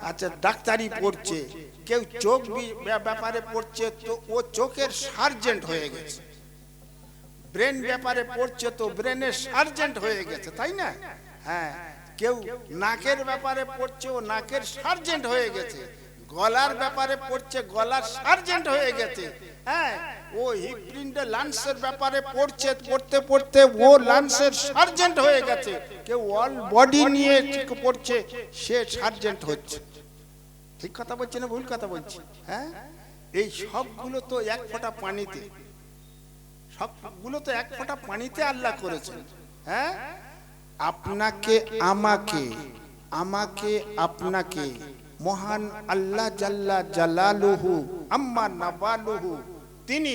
আচ্ছা ডাক্তারি পড়ছে, কেউ চোখ ব্যাপারে পড়ছে তো ও চোখের সার্জেন্ট হয়ে গেছে, ব্রেন ব্যাপারে পড়ছে তো ব্রেনের সার্জেন্ট হয়ে গেছে, তাই না? হ্যাঁ, কেউ নাকের ব্যাপারে পড়ছে ও নাকের সার্জেন্ট হয়ে গেছে, গলার ব্যাপারে পড়ছে গলার সার্জেন্ট হয়ে গেছে। হ্যাঁ, ও হৃৎপিণ্ডে লাংসের ব্যাপারে পড়ছে, পড়তে পড়তে ও লাংসের সার্জেন্ট হয়ে গেছে। কেউ অল বডি নিয়ে পড়ছে, সে সার্জেন্ট হচ্ছে। ঠিক কথা বলছি না ভুল কথা বলছি? হ্যাঁ, এই সবগুলো তো এক ফোঁটা পানিতে, সবগুলো তো এক ফোঁটা পানিতে আল্লাহ করেছেন। হ্যাঁ, আপনাকে আমাকে, আমাকে আপনাকে মহান আল্লাহ জাল্লা জালালুহু আম্মা নাওয়ালুহু তিনি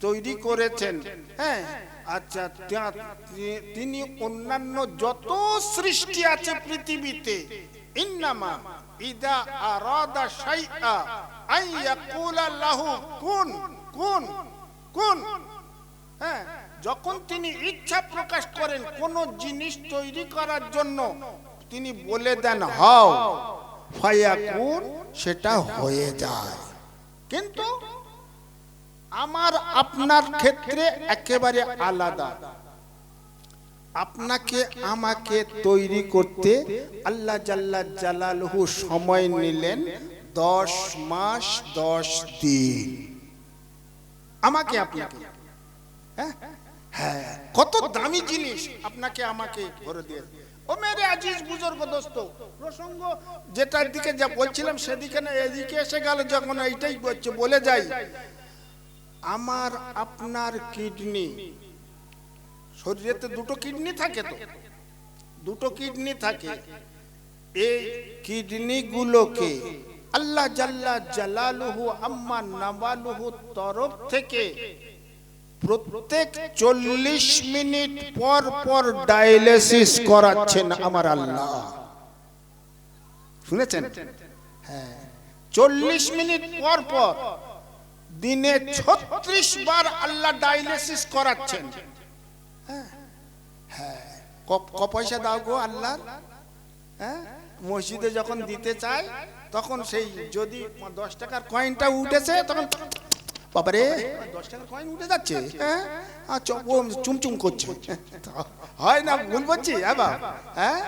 তৈরি করেছেন। হ্যাঁ, আচ্ছা, তিনি অন্যান্য যত সৃষ্টি আছে পৃথিবীতে, ইন্নামা ইদা আরাদা শাইআ আন ইয়াকুলা লাহু কুন কুন কুন। হ্যাঁ, যখন তিনি ইচ্ছা প্রকাশ করেন কোন জিনিস তৈরি করার জন্য, তিনি বলে দেন হও, ফায়াকুন, সেটা হয়ে যায়। কিন্তু আমার আপনার ক্ষেত্রে একেবারে আলাদা। আপনাকে আমাকে তৈরি করতে আল্লাহ জাল্লা জালালুহু সময় নিলেন 10 মাস 10 দিন। আমাকে আপনাকে, হ্যাঁ, কত দামি জিনিস আপনাকে আমাকে করে দিয়ে। ও মেরে আজিজ বুজুর্গ দোস্ত, প্রসঙ্গ যেটার দিকে যা বলছিলাম সেদিকে না এদিকে এসে গেল, যখন এইটাই বলে যাই। আমার আপনার কিডনি, শরীরেতে দুটো কিডনি থাকে, তো দুটো কিডনি থাকে। এই কিডনি গুলোকে আল্লাহ জাল্লা জালালুহু আম্মা নাওয়ালুহু তরফ থেকে প্রত্যেক 40 মিনিট পর পর ডায়ালিসিস করাচ্ছেন আমার আল্লাহ। শুনেছেন? হ্যাঁ, 40 মিনিট পর পর দিনে 36 বার আল্লাহ ডায়ালিসিস করাচ্ছেন। হ্যাঁ, ক পয়সা দাও গো আল্লাহ? হ্যাঁ, মসজিদে যখন দিতে চায় তখন সেই যদি 10 টাকার কয়েনটা উঠেছে, তখন বাবারে 10 টাকার কয়েন উঠে যাচ্ছে, হ্যাঁ, চুমচুম করছে, হয় না? ভুল বলছি? হ্যাঁ,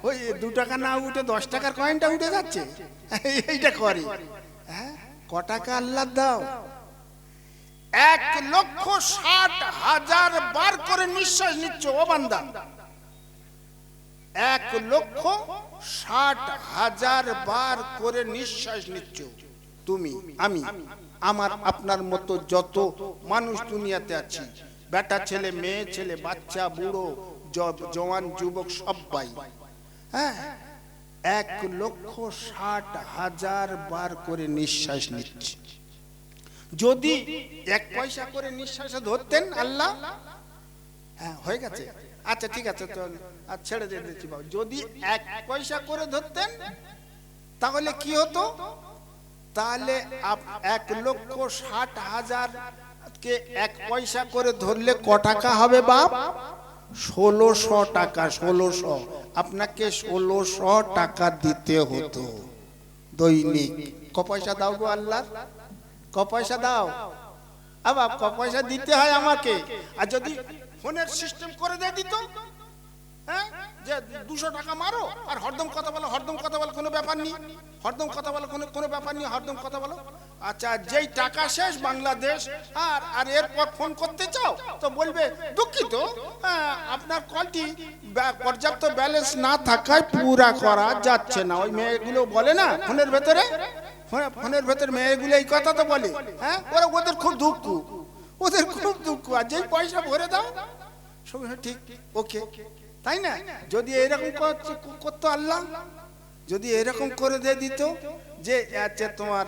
ওই 2 টাকা না উঠে 10 টাকার কয়েনটা উঠে যাচ্ছে, এইটা করে। হ্যাঁ, ক টাকা আল্লাহ দাও? 1,60,000 বার করে নিঃশ্বাস নিচ্ছ ও বান্দা। 1,60,000 বার করে নিঃশ্বাস নিচ্ছ তুমি, আমি, আমার আপনার মতো যত মানুষ দুনিয়াতে আছি, বেটা ছেলে, মেয়ে ছেলে, বাচ্চা, বুড়ো, জওয়ান, যুবক, সবাই। হ্যাঁ, 1,60,000 বার করে নিঃশ্বাস নিচ্ছে। যদি 1 পয়সা করে নিঃশ্বাসে ধরতেন আল্লাহ, হ্যাঁ হয়ে গেছে, আচ্ছা ঠিক আছে, তো ছেড়ে দিয়ে দিচ্ছি বাবু। যদি 1 পয়সা করে ধরতেন তাহলে কি হতো? তাহলে 1,60,000 কে 1 পয়সা করে ধরলে ক টাকা হবে বাপ? 1600 টাকা। 1600, আপনাকে 1600 টাকা দিতে হতো দৈনিক। ক পয়সা দাও গো আল্লাহ? ক পয়সা দাও? বাপ, ক পয়সা দিতে হয় আমাকে। আর যদি ফোনের সিস্টেম করে দিয়ে দিত, হ্যাঁ, যে 200 টাকা মারো আর হরদম কথা বলো, হরদম কথা বলো, কোনো ব্যাপার নেই, হরদম কথা বলো, কোনো ব্যাপার নেই, হরদম কথা বলো। আচ্ছা, যেই টাকা শেষ বাংলাদেশ, আর এরপর ফোন করতে চাও তো বলবে দুঃখিত, আপনার কলটি পর্যাপ্ত ব্যালেন্স না থাকায় পুরা করা যাচ্ছে না। ওই মেয়েগুলো বলে না ফোনের ভেতরে, ফোনের ভেতরে মেয়েগুলো এই কথা তো বলে। হ্যাঁ, ওদের খুব দুঃখ, ওদের খুব দুঃখ। আর যেই পয়সা ভরে দাও সঙ্গে ঠিক, ওকে, তাই না? যদি এরকম করতো আল্লাহ, যদি এরকম করে দিয়ে দিত যে আচ্ছা তোমার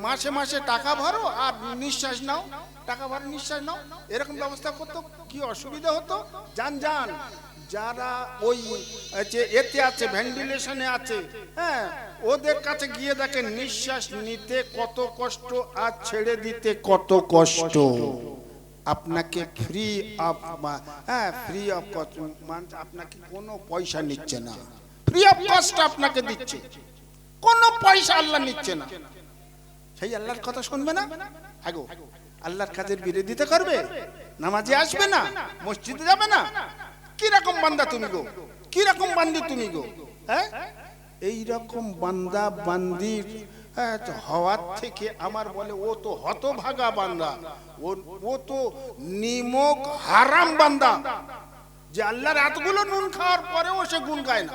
মাসে মাসে টাকা ভরো আর নিঃশ্বাস নাও, টাকা ভরো নিঃশ্বাস নাও, এরকম ব্যবস্থা করতো, কি অসুবিধা হতো? জান যারা ওই এতে আছে, ভেন্টিলেশনে আছে, হ্যাঁ, ওদের কাছে গিয়ে দেখেন নিঃশ্বাস নিতে কত কষ্ট আর ছেড়ে দিতে কত কষ্ট। আপনাকে ফ্রি অফ, হ্যাঁ, ফ্রি অফ কস্ট, আপনাকে কোনো পয়সা নিচ্ছে না, ফ্রি অফ কস্ট আপনাকে দিচ্ছে। কোনো পয়সা আল্লাহ নিচ্ছে না, সেই আল্লাহর কথা শুনবে না? আগো আল্লাহর কাজের বিরোধিতা করবে, নামাজে আসবে না, মসজিদে যাবে না? কি রকম বান্দা তুমি গো, কি রকম বান্দি তুমি গো? হ্যাঁ, এই রকম বান্দা বান্দির হওয়ার থেকে আমার বলে ও তো হতভাগা বান্দা, ও তো নিমক হারাম বান্দা, যে আল্লাহর এতগুলো নুন খাওয়ার পরেও সে গুণ গায় না।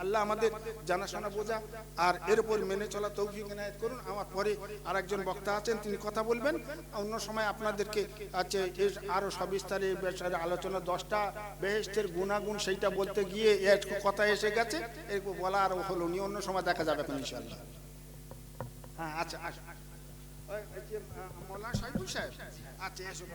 আল্লাহ আমাদের জানাশোনা বোঝা আর এর উপর মেনে চলা তৌফিক ইনায়েত করুন। আমার পরে আরেকজন বক্তা আছেন, তিনি কথা বলবেন। অন্য সময় আপনাদেরকে আছে আরো সবিস্তারে আলোচনা, 10টা বেহেশতের গুণাগুণ সেইটা বলতে গিয়ে একটু কথা এসে গেছে, এরপর বলা আর হলো নি, অন্য সময় দেখা যাবে ইনশাআল্লাহ। হ্যাঁ আচ্ছা, মৌলানা সাহেব, আচ্ছা এসো।